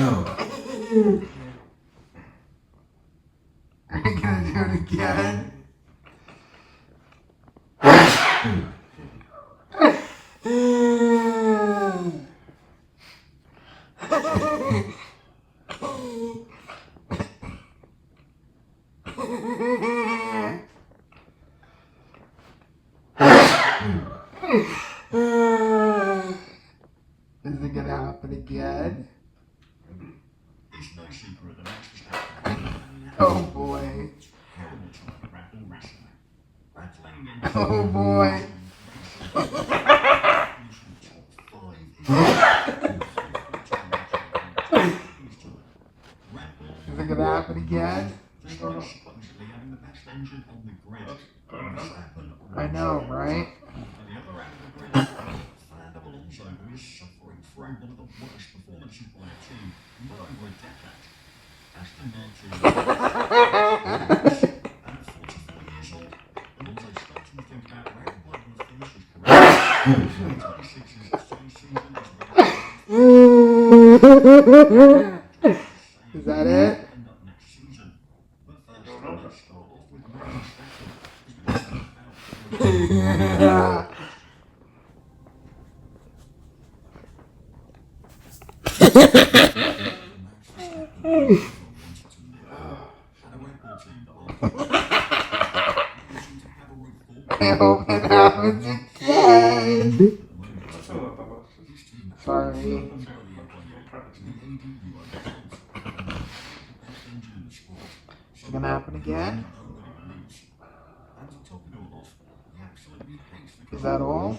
Are you gonna do it again? Is it gonna happen again? It's no secret that that's just happening. Oh boy. Terrible time rattle wrestling. Rattling Oh boy. Is it gonna happen again? Supposedly having the best engine on the grid. I know, right? At the other end of the grid, Fernando Alonso, who is suffering through one of the worst performances by a team in well over a decade. Aston Martin, at 44 years old, Alonso starting to think about where he might want to finish his career. 26's silly season is Is that it? end up next season. But first, let's start off with Max Verstappen. I hope it happens again. Sorry. Is it gonna happen again? Is that all?